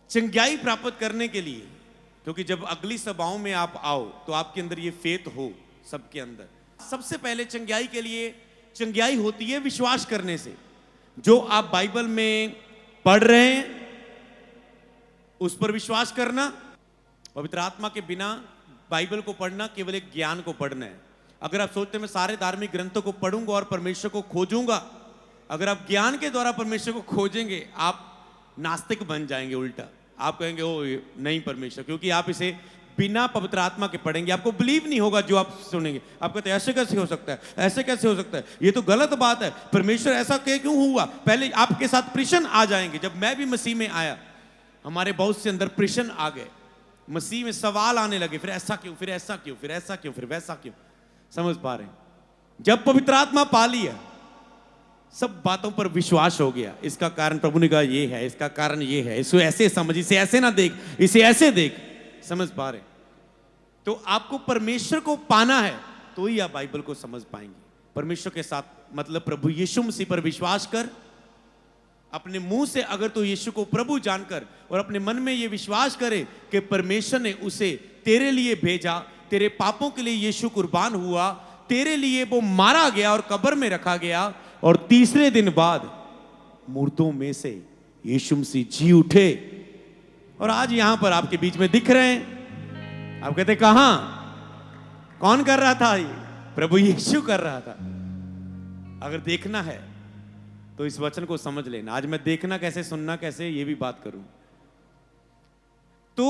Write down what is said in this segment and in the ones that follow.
चंगाई प्राप्त करने के लिए, क्योंकि जब अगली सभाओं में आप आओ तो आपके अंदर ये फेथ हो, सबके अंदर सबसे पहले चंगाई के लिए चंगाई होती है विश्वास करने से। जो आप बाइबल में पढ़ रहे हैं उस पर विश्वास करना। पवित्र आत्मा के बिना बाइबल को पढ़ना केवल एक ज्ञान को पढ़ना है। अगर आप सोचते हैं मैं सारे धार्मिक ग्रंथों को पढ़ूंगा और परमेश्वर को खोजूंगा, अगर आप ज्ञान के द्वारा परमेश्वर को खोजेंगे आप नास्तिक बन जाएंगे। उल्टा आप कहेंगे ओ नहीं परमेश्वर, क्योंकि आप इसे बिना पवित्र आत्मा के पढ़ेंगे, आपको बिलीव नहीं होगा जो आप सुनेंगे। आप कहते हैं ऐसे कैसे हो सकता है, ऐसे कैसे हो सकता है, ये तो गलत बात है, परमेश्वर ऐसा क्यों हुआ। पहले आपके साथ प्रश्न आ जाएंगे। जब मैं भी मसीह में आया हमारे बहुत से अंदर प्रश्न आ गए, मसीह में सवाल आने लगे, फिर ऐसा क्यों, फिर ऐसा क्यों, फिर ऐसा क्यों, फिर वैसा क्यों। समझ पा रहे हैं? जब पवित्र आत्मा पा लिया सब बातों पर विश्वास हो गया। इसका कारण प्रभु ने कहा ये है, इसका कारण ये है, इसको ऐसे समझ, इसे ऐसे ना देख, इसे ऐसे देख। समझ पा रहे? तो आपको परमेश्वर को पाना है तो ही आप बाइबल को समझ पाएंगे। परमेश्वर के साथ मतलब प्रभु यीशु मसीह पर विश्वास कर, अपने मुंह से अगर तो यीशु को प्रभु जानकर और अपने मन में यह विश्वास करे कि परमेश्वर ने उसे तेरे लिए भेजा, तेरे पापों के लिए यीशु कुर्बान हुआ, तेरे लिए वो मारा गया और कब्र में रखा गया और तीसरे दिन बाद मुर्दों में से यीशु मसीह जी उठे और आज यहां पर आपके बीच में दिख रहे हैं। आप कहते कहां, कौन कर रहा था? ये प्रभु यीशु कर रहा था। अगर देखना है तो इस वचन को समझ लेना। आज मैं देखना कैसे, सुनना कैसे, ये भी बात करूं। तो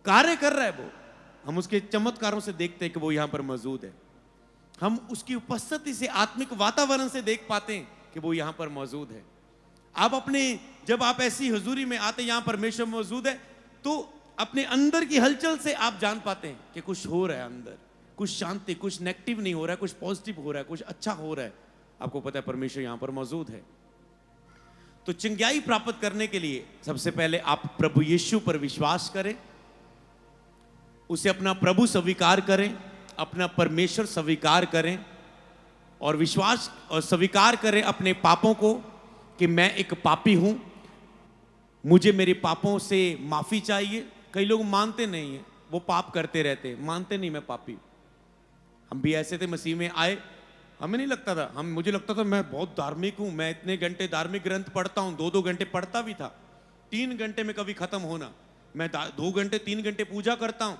कार्य कर रहा है वो, हम उसके चमत्कारों से देखते हैं कि वो यहां पर मौजूद है। हम उसकी उपस्थिति से, आत्मिक वातावरण से देख पाते हैं कि वो यहां पर मौजूद है। आप अपने, जब आप ऐसी हुजूरी में आते हैं यहां परमेश्वर मौजूद है, तो अपने अंदर की हलचल से आप जान पाते हैं कि कुछ हो रहा है अंदर, कुछ शांति, कुछ नेगेटिव नहीं हो रहा है, कुछ पॉजिटिव हो रहा है, कुछ अच्छा हो रहा है। आपको पता है परमेश्वर यहां पर मौजूद है। तो चंगाई प्राप्त करने के लिए सबसे पहले आप प्रभु यीशु पर विश्वास करें, उसे अपना प्रभु स्वीकार करें, अपना परमेश्वर स्वीकार करें और विश्वास और स्वीकार करें अपने पापों को कि मैं एक पापी हूं, मुझे मेरे पापों से माफी चाहिए। कई लोग मानते नहीं है, वो पाप करते रहते हैं, मानते नहीं मैं पापी हूं। हम भी ऐसे थे, मसीह में आए, हमें नहीं लगता था, मुझे लगता था मैं बहुत धार्मिक हूं, मैं इतने घंटे धार्मिक ग्रंथ पढ़ता हूं, 2-2 घंटे पढ़ता भी था, 3 घंटे में कभी खत्म होना। मैं 2 घंटे 3 घंटे पूजा करता हूं,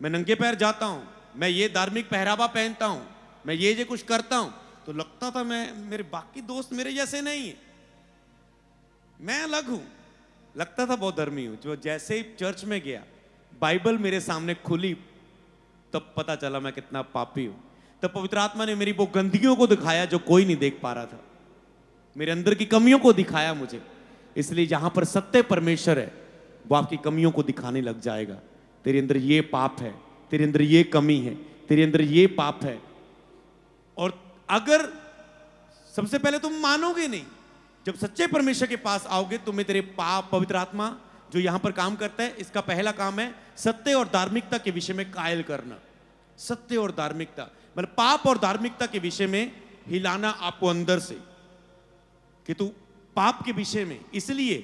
मैं नंगे पैर जाता हूं, मैं ये धार्मिक पहरावा पहनता हूं, मैं ये कुछ करता हूं। तो लगता था मैं, मेरे बाकी दोस्त मेरे जैसे नहीं है, मैं अलग हूं। लगता था बहुत धर्मी हूं। जो जैसे ही चर्च में गया, बाइबल मेरे सामने खुली, तब पता चला मैं कितना पापी हूं। तब पवित्र आत्मा ने मेरी वो गंदगियों को दिखाया जो कोई नहीं देख पा रहा था, मेरे अंदर की कमियों को दिखाया मुझे। इसलिए जहां पर सत्य परमेश्वर है वो आपकी कमियों को दिखाने लग जाएगा। तेरे अंदर ये पाप है, तेरे अंदर ये कमी है, तेरे अंदर ये पाप है। और अगर सबसे पहले तुम मानोगे नहीं, जब सच्चे परमेश्वर के पास आओगे तुम्हें तेरे पाप, पवित्र आत्मा जो यहां पर काम करता है, इसका पहला काम है सत्य और धार्मिकता के विषय में कायल करना। सत्य और धार्मिकता मतलब पाप और धार्मिकता के विषय में हिलाना आपको अंदर से, कि तू पाप के विषय में, इसलिए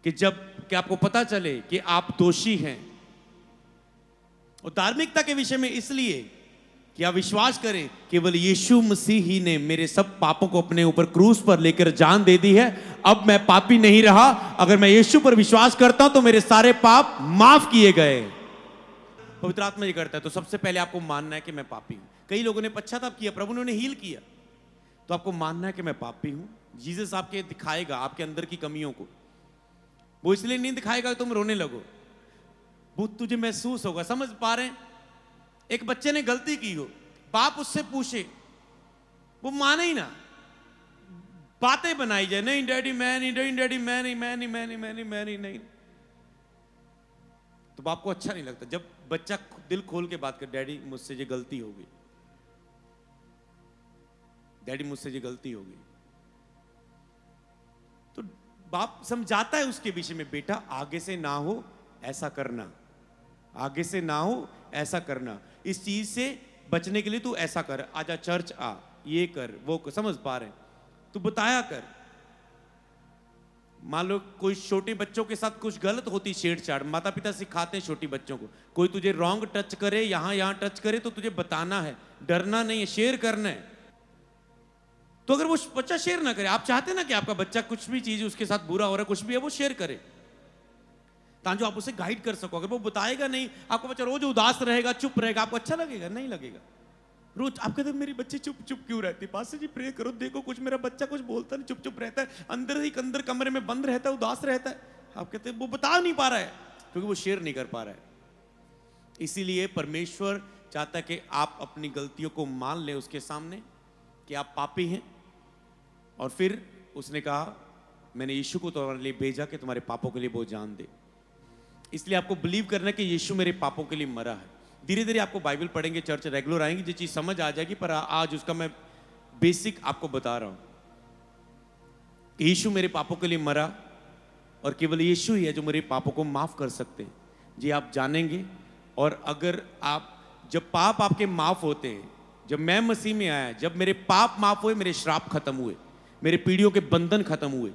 कि जब कि आपको पता चले कि आप दोषी हैं, और धार्मिकता के विषय में इसलिए कि आप विश्वास करें केवल यीशु मसीह ही ने मेरे सब पापों को अपने ऊपर क्रूस पर लेकर जान दे दी है। अब मैं पापी नहीं रहा। अगर मैं यीशु पर विश्वास करता हूं तो मेरे सारे पाप माफ किए गए। पवित्र आत्मा ये करता है। तो सबसे पहले आपको मानना है कि मैं पापी हूं। कई लोगों ने पश्चाताप किया, प्रभु ने उन्हें हील किया, तो आपको मानना है कि मैं पापी हूं। जीसस आपके दिखाएगा आपके अंदर की कमियों को। वो इसलिए नहीं दिखाएगा कि तुम रोने लगो, वो तुझे महसूस होगा। समझ पा रहे हैं? एक बच्चे ने गलती की हो, बाप उससे पूछे, वो माने ही ना, बातें बनाई जाए, नहीं डैडी मैं नहीं, नहीं डैडी मैं नहीं, मैं नहीं, मैं नहीं, मैं नहीं, मैं नहीं, नहीं, तो बाप को अच्छा नहीं लगता। जब बच्चा दिल खोल के बात कर, डैडी मुझसे ये गलती हो गई, डैडी मुझसे ये गलती हो गई, तो बाप समझाता है उसके विषय में, बेटा आगे से ना हो ऐसा करना, आगे से ना हो ऐसा करना, इस चीज से बचने के लिए तू ऐसा कर, आजा चर्च आ, ये कर, वो कर। समझ पा रहे? तू बताया कर, मान लो कोई छोटे बच्चों के साथ कुछ गलत होती छेड़छाड़, माता पिता सिखाते हैं छोटी बच्चों को, कोई तुझे रॉन्ग टच करे, यहाँ टच करे तो तुझे बताना है, डरना नहीं है, शेयर करना है। तो अगर वो बच्चा शेयर ना करे, आप चाहते ना कि आपका बच्चा कुछ भी चीज उसके साथ बुरा हो रहा है, कुछ भी है, वो शेयर करे ताकि आप उसे गाइड कर सको। अगर वो बताएगा नहीं, आपका बच्चा रोज उदास रहेगा, चुप रहेगा, आपको अच्छा लगेगा? नहीं लगेगा। रोज आप कहते मेरी बच्ची चुप चुप क्यों रहती, पास जी प्रे करो, देखो कुछ मेरा बच्चा कुछ बोलता नहीं, चुप चुप रहता है, अंदर कमरे में बंद रहता है, उदास रहता है। आप कहते वो बता नहीं पा रहा है क्योंकि वो शेयर नहीं कर पा रहा है। इसीलिए परमेश्वर चाहता है कि आप अपनी गलतियों को मान लें उसके सामने कि आप पापी हैं। और फिर उसने कहा मैंने यीशु को तुम्हारे लिए भेजा कि तुम्हारे पापों के लिए वो जान दे। इसलिए आपको बिलीव करना कि यीशु मेरे पापों के लिए मरा है। धीरे धीरे आपको बाइबल पढ़ेंगे, चर्च रेगुलर आएंगे, ये चीज समझ आ जाएगी, पर आज उसका मैं बेसिक आपको बता रहा हूं कि यीशु मेरे पापों के लिए मरा और केवल यीशु ही है जो मेरे पापों को माफ कर सकते हैं। जी आप जानेंगे। और अगर आप, जब पाप आपके माफ होते हैं, जब मैं मसीह में आया, जब मेरे पाप माफ हुए, मेरे श्राप खत्म हुए, मेरे पीढ़ियों के बंधन खत्म हुए,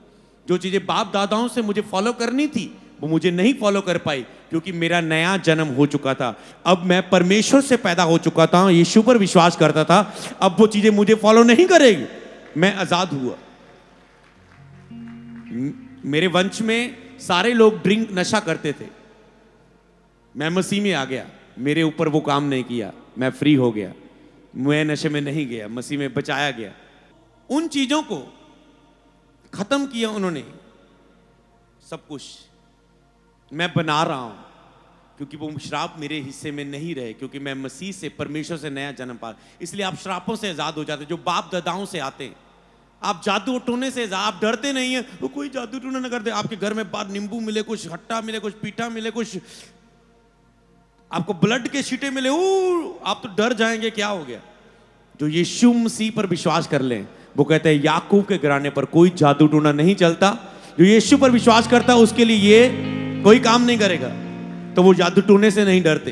जो चीजें बाप दादाओं से मुझे फॉलो करनी थी वो मुझे नहीं फॉलो कर पाई क्योंकि मेरा नया जन्म हो चुका था। अब मैं परमेश्वर से पैदा हो चुका था, यीशु पर विश्वास करता था, अब वो चीजें मुझे फॉलो नहीं करेगी, मैं आजाद हुआ। मेरे वंश में सारे लोग ड्रिंक नशा करते थे, मैं मसीह में आ गया, मेरे ऊपर वो काम नहीं किया, मैं फ्री हो गया, मैं नशे में नहीं गया, मसीह में बचाया गया। उन चीजों को खत्म किया उन्होंने, सब कुछ मैं बना रहा हूं क्योंकि वो श्राप मेरे हिस्से में नहीं रहे, क्योंकि मैं मसीह से, परमेश्वर से नया जन्म पा। इसलिए आप श्रापों से आजाद हो जाते जो बाप दादाओं से आते हैं। आप जादू टोने से आप डरते नहीं है, वो कोई जादू टोना ना करते। आपके घर में बाहर नींबू मिले, कुछ खट्टा मिले, कुछ पीठा मिले, कुछ आपको ब्लड के छींटे मिले, आप तो डर जाएंगे क्या हो गया। जो यीशु मसीह पर विश्वास कर लें, वो कहते हैं याकूब के घराने पर कोई जादू टोना नहीं चलता। जो यीशु पर विश्वास करता है उसके लिए ये कोई काम नहीं करेगा। तो वो जादू टोने से नहीं डरते,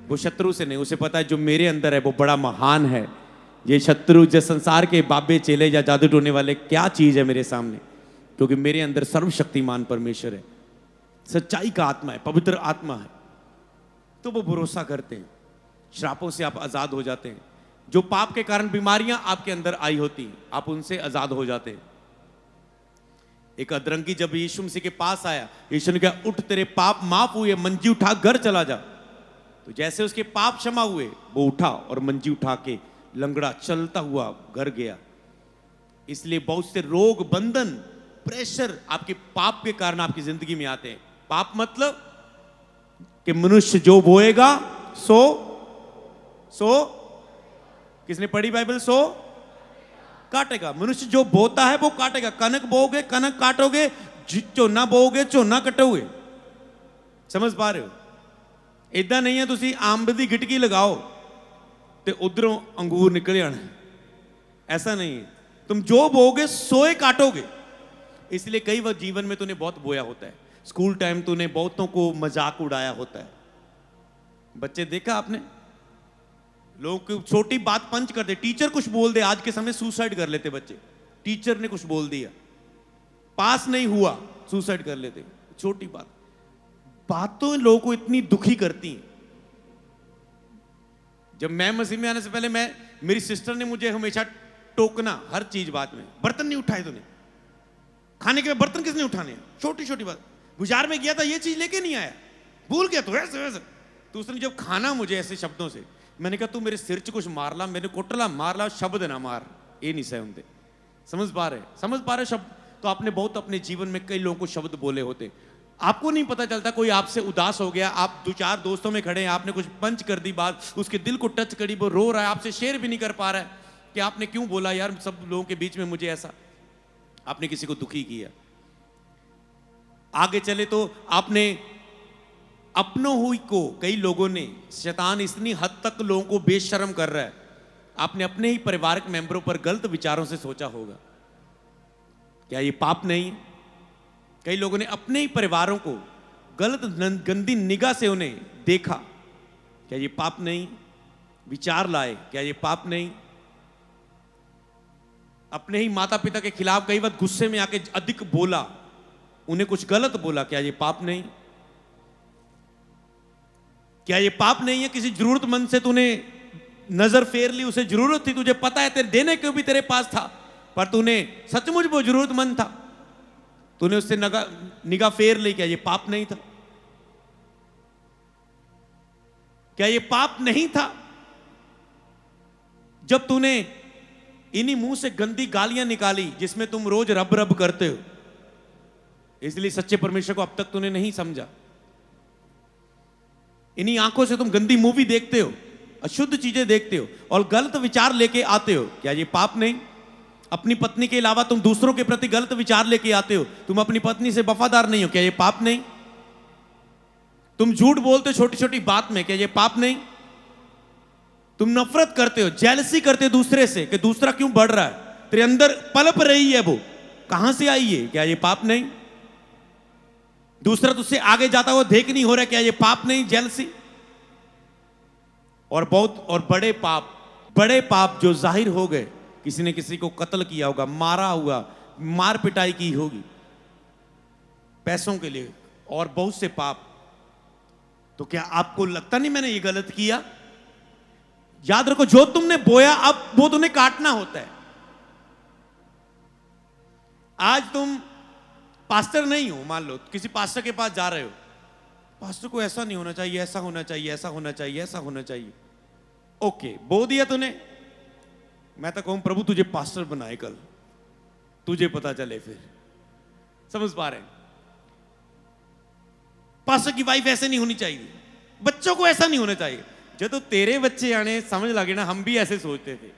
वो शत्रु से नहीं, उसे पता है जो मेरे अंदर है वो बड़ा महान है। ये शत्रु, जो संसार के बाबे चेले या जादू टोने वाले क्या चीज है मेरे सामने, क्योंकि मेरे अंदर सर्वशक्तिमान परमेश्वर है, सच्चाई का आत्मा है, पवित्र आत्मा है। तो वो भरोसा करते हैं, श्रापों से आप आजाद हो जाते हैं। जो पाप के कारण बीमारियां आपके अंदर आई होती, आप उनसे आजाद हो जाते हैं। एक अधरंगी जब यीशु मसीह के पास आया, यीशु ने कहा उठ तेरे पाप माफ हुए, मंजी उठा घर चला जा। तो जैसे उसके पाप क्षमा हुए, वो उठा और मंजी उठा के लंगड़ा चलता हुआ घर गया। इसलिए बहुत से रोग, बंधन, प्रेशर आपके पाप के कारण आपकी जिंदगी में आते हैं। पाप मतलब कि मनुष्य जो बोएगा सो किसने पढ़ी बाइबल? सो काटेगा। मनुष्य जो बोता है वो काटेगा। कनक बोओगे कनक काटोगे, झोना बोओगे झोना कटोगे। समझ पा रहे हो? इदा नहीं है तुसी अंब दी गिटकी लगाओ तो उधरों अंगूर निकल आने, ऐसा नहीं है। तुम जो बोओगे सोए काटोगे। इसलिए कई बार जीवन में तूने बहुत बोया होता है, स्कूल टाइम तूने बहुतों को मजाक उड़ाया होता है। बच्चे देखा आपने, लोग छोटी बात पंच कर दे, टीचर कुछ बोल दे, आज के समय सुसाइड कर लेते बच्चे। टीचर ने कुछ बोल दिया, पास नहीं हुआ, सुसाइड कर लेते। छोटी बातों लोगों को इतनी दुखी करती हैं। जब मैं मसीह में आने से पहले मेरी सिस्टर ने मुझे हमेशा टोकना हर चीज बात में। बर्तन नहीं उठाए तूने, खाने के बर्तन किसने उठाने, छोटी छोटी बात। बाजार में गया था ये चीज लेके नहीं आया, भूल गया तो ऐसे वैसे। तो उसने जब खाना मुझे ऐसे शब्दों से, मैंने कहा तू मेरे सिर च कुछ मार ला, मैंने कोटला मार ला, शब्द ना मार, ये नहीं सह होते। समझ पा रहे शब्द। तो आपने बहुत अपने जीवन में कई लोगों को शब्द बोले होते, आपको नहीं पता चलता। कोई आपसे उदास हो गया, आप दो चार दोस्तों में खड़े हैं, आपने कुछ पंच कर दी बात, उसके दिल को टच करी, वो रो रहा है, आपसे शेयर भी नहीं कर पा रहा है कि आपने क्यों बोला यार सब लोगों के बीच में मुझे ऐसा। आपने किसी को दुखी किया। आगे चले तो आपने अपनों हुई को, कई लोगों ने, शैतान इतनी हद तक लोगों को बेशर्म कर रहा है, आपने अपने ही परिवारक मेंबरों पर गलत विचारों से सोचा होगा। क्या ये पाप नहीं? कई लोगों ने अपने ही परिवारों को गलत गंदी निगाह से उन्हें देखा, क्या ये पाप नहीं? विचार लाए, क्या ये पाप नहीं? अपने ही माता पिता के खिलाफ कई बार गुस्से में आके अधिक बोला, उन्हें कुछ गलत बोला, क्या ये पाप नहीं? क्या ये पाप नहीं है? किसी जरूरतमंद से तूने नजर फेर ली, उसे जरूरत थी, तुझे पता है तेरे देने को भी तेरे पास था, पर तूने सचमुच वो जरूरतमंद था, तूने उससे निगाह फेर ली, क्या ये पाप नहीं था? क्या ये पाप नहीं था? जब तूने इन्हीं मुंह से गंदी गालियां निकाली जिसमें तुम रोज रब रब करते हो, इसलिए सच्चे परमेश्वर को अब तक तूने नहीं समझा। इन्हीं आंखों से तुम गंदी मूवी देखते हो, अशुद्ध चीजें देखते हो और गलत विचार लेके आते हो, क्या ये पाप नहीं? अपनी पत्नी के अलावा तुम दूसरों के प्रति गलत विचार लेके आते हो, तुम अपनी पत्नी से वफादार नहीं हो, क्या ये पाप नहीं? तुम झूठ बोलते हो छोटी छोटी बात में, क्या ये पाप नहीं? तुम नफरत करते हो, जेलसी करते हो दूसरे से कि दूसरा क्यों बढ़ रहा है, तेरे अंदर पलप रही है, वो कहां से आई है, क्या ये पाप नहीं? दूसरा तुझसे आगे जाता हुआ देख नहीं हो रहा, क्या ये पाप नहीं? जेलसी और बड़े पाप जो जाहिर हो गए, किसी ने किसी को कत्ल किया होगा, मारा हुआ, मार पिटाई की होगी पैसों के लिए, और बहुत से पाप। तो क्या आपको लगता नहीं मैंने ये गलत किया? याद रखो, जो तुमने बोया अब वो तुम्हें काटना होता है। आज तुम पास्टर नहीं हो, मान लो किसी पास्टर के पास जा रहे हो, पास्टर को ऐसा नहीं होना चाहिए, ऐसा होना चाहिए, ऐसा होना चाहिए, ऐसा होना चाहिए, ओके बो दिया तूने। मैं तो कहूं प्रभु तुझे पास्टर बनाए कल, तुझे पता चले फिर। समझ पा रहे हैं? पास्टर की वाइफ ऐसे नहीं होनी चाहिए, बच्चों को ऐसा नहीं होना चाहिए। जो तो तेरे बच्चे आने समझ लगे ना, हम भी ऐसे सोचते थे,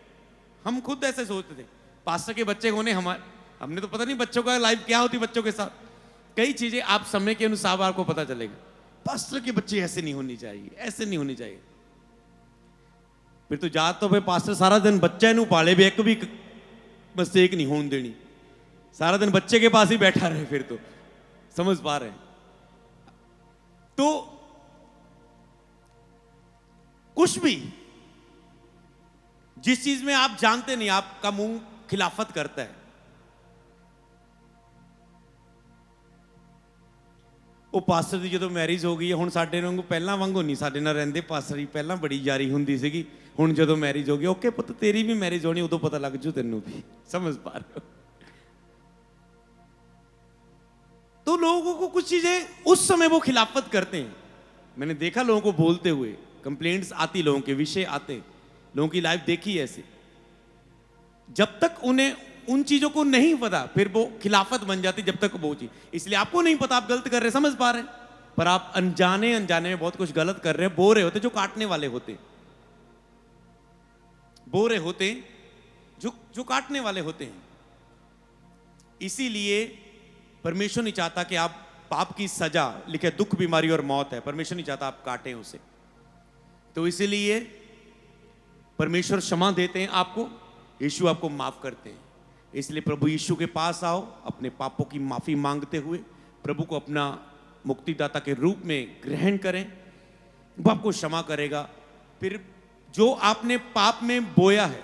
हम खुद ऐसे सोचते थे। पास्टर के बच्चे होने हमने तो पता नहीं बच्चों का लाइफ क्या होती, बच्चों के साथ कई चीजें आप समय के अनुसार आपको पता चलेगा। पास्टर के बच्चे ऐसे नहीं होनी चाहिए, ऐसे नहीं होनी चाहिए। फिर तो जा तो भाई पास्टर सारा दिन बच्चा नू पाले भी, एक भी मिस्टेक नहीं होने देनी, सारा दिन बच्चे के पास ही बैठा रहे, फिर तो समझ पा रहे हैं? तो कुछ भी जिस चीज में आप जानते नहीं, आपका मुंह खिलाफत करता है, ਉਹ ਪਾਸਟਰ ਦੀ ਜਦੋਂ ਮੈਰਿਜ ਹੋ ਗਈ ਹੈ, ਹੁਣ ਸਾਡੇ ਵਾਂਗੂ ਪਹਿਲਾਂ ਵਾਂਗੂ ਨਹੀਂ ਸਾਡੇ ਨਾਲ ਰਹਿੰਦੇ ਪਾਸਟਰ ਜੀ, ਪਹਿਲਾਂ ਬੜੀ ਯਾਰੀ ਹੁੰਦੀ ਸੀਗੀ, ਹੁਣ ਜਦੋਂ ਮੈਰਿਜ ਹੋ ਗਈ, ਓਕੇ ਪੁੱਤ ਤੇਰੀ ਵੀ ਮੈਰਿਜ ਹੋਣੀ, ਉਦੋਂ ਪਤਾ ਲੱਗ ਜੂ ਤੈਨੂੰ भी। समझ पा रहे हो? तो लोगों को कुछ चीजें उस समय वो खिलाफत करते हैं। मैंने देखा लोगों को बोलते हुए, कंप्लेंट्स आती, लोगों के विषय आते, लोगों की लाइफ देखी ऐसे। जब तक उन्हें उन चीजों को नहीं पता, फिर वो खिलाफत बन जाती, जब तक वो चीज, इसलिए आपको नहीं पता आप गलत कर रहे हैं, समझ पा रहे हैं, पर आप अनजाने में बहुत कुछ गलत कर रहे हैं। बोरे होते जो काटने वाले होते, बोरे होते जो काटने वाले होते हैं। इसीलिए परमेश्वर नहीं चाहता कि आप पाप की सजा, लिखे दुख, बीमारी और मौत है, परमेश्वर नहीं चाहता आप काटें उसे। तो इसीलिए परमेश्वर क्षमा देते हैं आपको, यीशु आपको माफ करते हैं। इसलिए प्रभु यीशु के पास आओ, अपने पापों की माफी मांगते हुए प्रभु को अपना मुक्तिदाता के रूप में ग्रहण करें, वो आपको क्षमा करेगा। फिर जो आपने पाप में बोया है,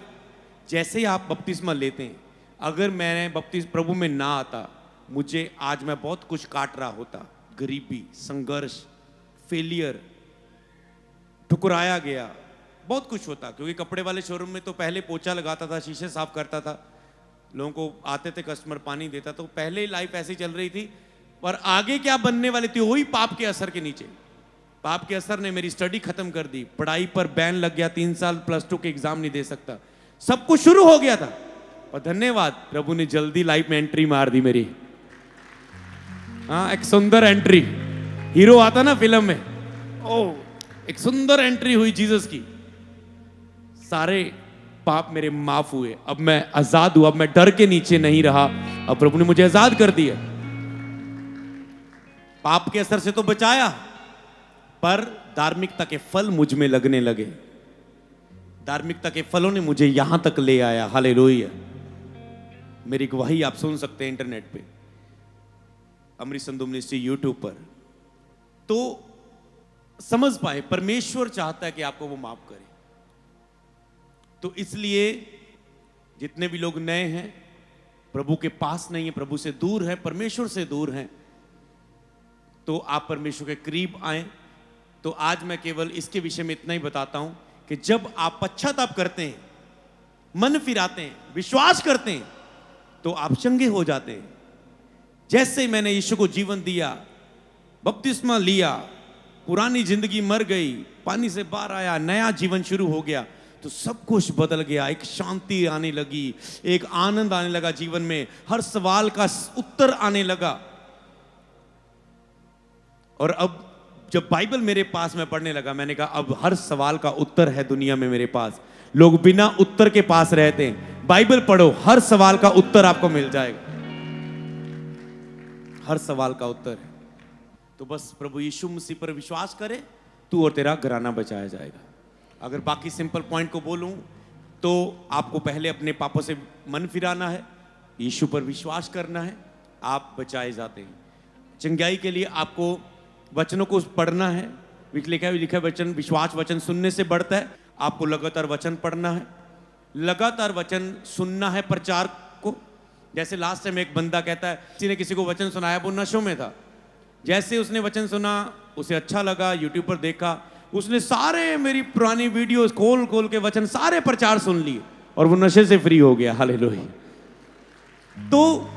जैसे ही आप बपतिस्मा लेते हैं, अगर मैंने प्रभु में ना आता, मुझे आज मैं बहुत कुछ काट रहा होता, गरीबी, संघर्ष, फेलियर, ठुकराया गया, बहुत कुछ होता। क्योंकि कपड़े वाले शोरूम में तो पहले पोछा लगाता था, शीशे साफ करता था, लोगों को आते थे कस्टमर, पानी देता, तो पहले लाइफ ऐसी चल रही थी। पर आगे क्या बनने वाली थी, वही पाप के असर के नीचे। पाप के असर ने मेरी स्टडी खत्म कर दी, पढ़ाई पर बैन लग गया, 3 साल +2 के एग्जाम नहीं दे सकता, सब कुछ शुरू हो गया था। और धन्यवाद, प्रभु ने जल्दी लाइफ में एंट्री मार दी मेरी। हाँ, एक सुंदर एंट्री, हीरो आता ना फिल्म में, ओ एक सुंदर एंट्री हुई जीसस की, सारे पाप मेरे माफ हुए, अब मैं आजाद हुआ, अब मैं डर के नीचे नहीं रहा, अब प्रभु ने मुझे आजाद कर दिया। पाप के असर से तो बचाया, पर धार्मिकता के फल मुझ में लगने लगे, धार्मिकता के फलों ने मुझे यहां तक ले आया। हालेलुया। मेरी गवाही आप सुन सकते हैं इंटरनेट पे, अमृत संधू मिनिस्ट्री यूट्यूब पर। तो समझ पाए, परमेश्वर चाहता है कि आपको वो माफ करे। तो इसलिए जितने भी लोग नए हैं, प्रभु के पास नहीं है, प्रभु से दूर है, परमेश्वर से दूर हैं, तो आप परमेश्वर के करीब आए। तो आज मैं केवल इसके विषय में इतना ही बताता हूं कि जब आप पश्चाताप करते हैं, मन फिराते हैं, विश्वास करते हैं, तो आप चंगे हो जाते हैं। जैसे मैंने यीशु को जीवन दिया, बपतिस्मा लिया, पुरानी जिंदगी मर गई, पानी से बाहर आया, नया जीवन शुरू हो गया, तो सब कुछ बदल गया। एक शांति आने लगी, एक आनंद आने लगा जीवन में, हर सवाल का उत्तर आने लगा। और अब जब बाइबल मेरे पास में पढ़ने लगा, मैंने कहा अब हर सवाल का उत्तर है दुनिया में मेरे पास। लोग बिना उत्तर के पास रहते हैं, बाइबल पढ़ो, हर सवाल का उत्तर आपको मिल जाएगा, हर सवाल का उत्तर है। तो बस प्रभु यीशु मसीह पर विश्वास करे, तू और तेरा घराना बचाया जाएगा। अगर बाकी सिंपल पॉइंट को बोलूं तो आपको पहले अपने पापों से मन फिराना है, यीशु पर विश्वास करना है, आप बचाए जाते हैं। चंगाई के लिए आपको वचनों को पढ़ना है। लिखा है वचन, विश्वास वचन सुनने से बढ़ता है। आपको लगातार वचन पढ़ना है, लगातार वचन सुनना है, प्रचार को। जैसे लास्ट टाइम एक बंदा कहता है, किसी ने किसी को वचन सुनाया, वो नशों में था। जैसे उसने वचन सुना, उसे अच्छा लगा, यूट्यूब पर देखा, उसने सारे मेरी पुरानी वीडियोस खोल खोल के वचन सारे प्रचार सुन लिए और वो नशे से फ्री हो गया। हालेलुया। तो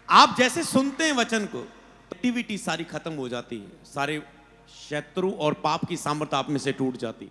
आप जैसे सुनते हैं वचन को, एक्टिविटी सारी खत्म हो जाती है, सारे शत्रु और पाप की सामर्थ्य आप में से टूट जाती है।